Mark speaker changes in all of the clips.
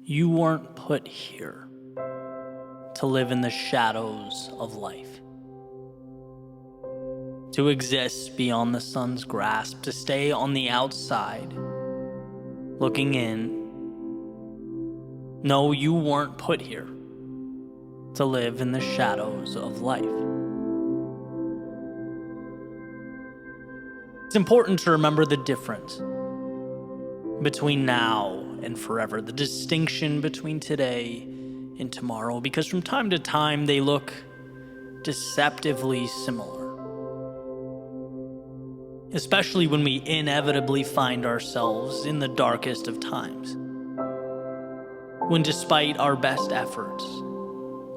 Speaker 1: You weren't put here to live in the shadows of life, to exist beyond the sun's grasp, to stay on the outside, looking in. No, you weren't put here to live in the shadows of life. It's important to remember the difference between now and forever, the distinction between today and tomorrow, because from time to time they look deceptively similar. Especially when we inevitably find ourselves in the darkest of times. When despite our best efforts,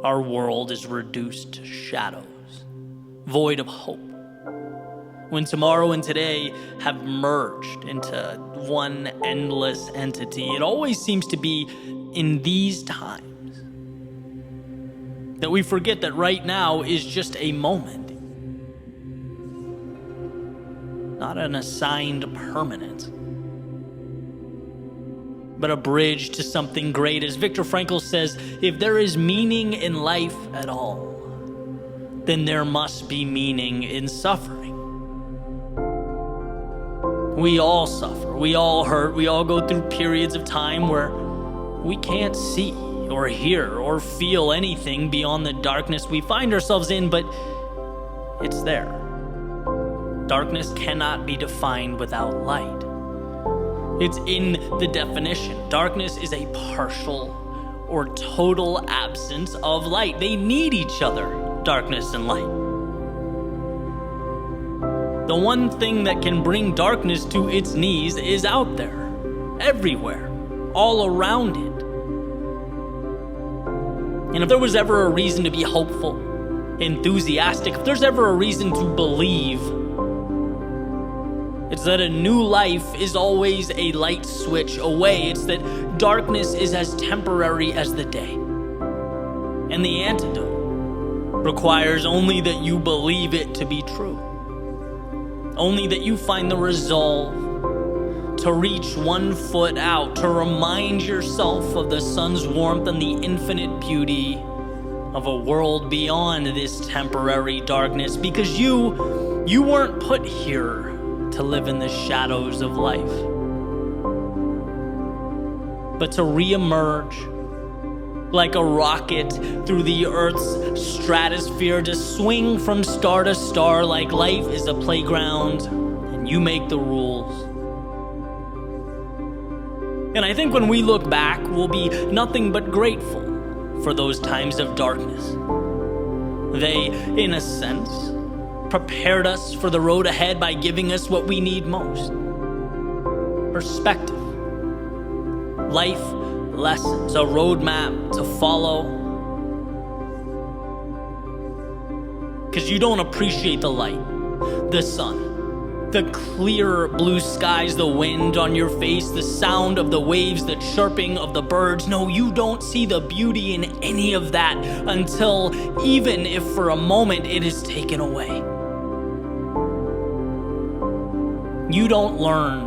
Speaker 1: our world is reduced to shadows, void of hope. When tomorrow and today have merged into one endless entity, it always seems to be in these times that we forget that right now is just a moment, not an assigned permanence, but a bridge to something great. As Viktor Frankl says, if there is meaning in life at all, then there must be meaning in suffering. We all suffer, we all hurt, we all go through periods of time where we can't see or hear or feel anything beyond the darkness we find ourselves in, but it's there. Darkness cannot be defined without light. It's in the definition. Darkness is a partial or total absence of light. They need each other, darkness and light. The one thing that can bring darkness to its knees is out there, everywhere, all around it. And if there was ever a reason to be hopeful, enthusiastic, if there's ever a reason to believe, it's that a new life is always a light switch away. It's that darkness is as temporary as the day. And the antidote requires only that you believe it to be true. Only that you find the resolve to reach one foot out, to remind yourself of the sun's warmth and the infinite beauty of a world beyond this temporary darkness, because you weren't put here to live in the shadows of life, but to reemerge like a rocket through the Earth's stratosphere, to swing from star to star like life is a playground and you make the rules. And I think when we look back, we'll be nothing but grateful for those times of darkness. They, in a sense, prepared us for the road ahead by giving us what we need most: perspective, life lessons, a roadmap to follow. Because you don't appreciate the light, the sun, the clear blue skies, the wind on your face, the sound of the waves, the chirping of the birds. No, you don't see the beauty in any of that until, even if for a moment, it is taken away. You don't learn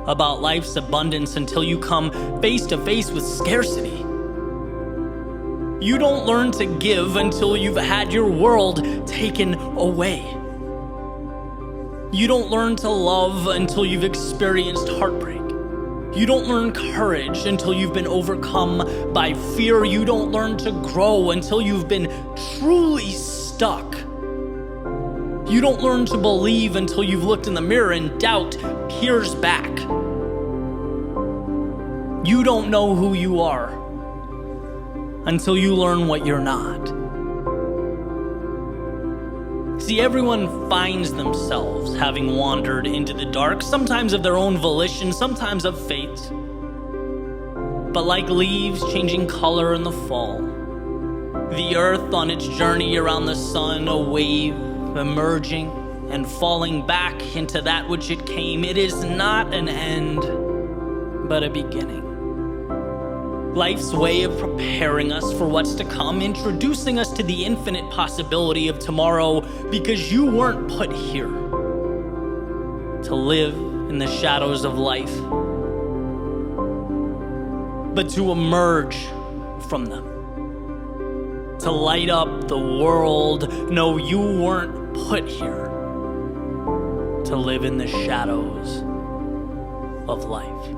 Speaker 1: about life's abundance until you come face to face with scarcity. You don't learn to give until you've had your world taken away. You don't learn to love until you've experienced heartbreak. You don't learn courage until you've been overcome by fear. You don't learn to grow until you've been truly stuck. You don't learn to believe until you've looked in the mirror and doubt peers back. You don't know who you are until you learn what you're not. See, everyone finds themselves having wandered into the dark, sometimes of their own volition, sometimes of fate. But like leaves changing color in the fall, the earth on its journey around the sun, a wave emerging and falling back into that which it came. It is not an end, but a beginning. Life's way of preparing us for what's to come, introducing us to the infinite possibility of tomorrow, because you weren't put here to live in the shadows of life, but to emerge from them. To light up the world. No, you weren't put here to live in the shadows of life.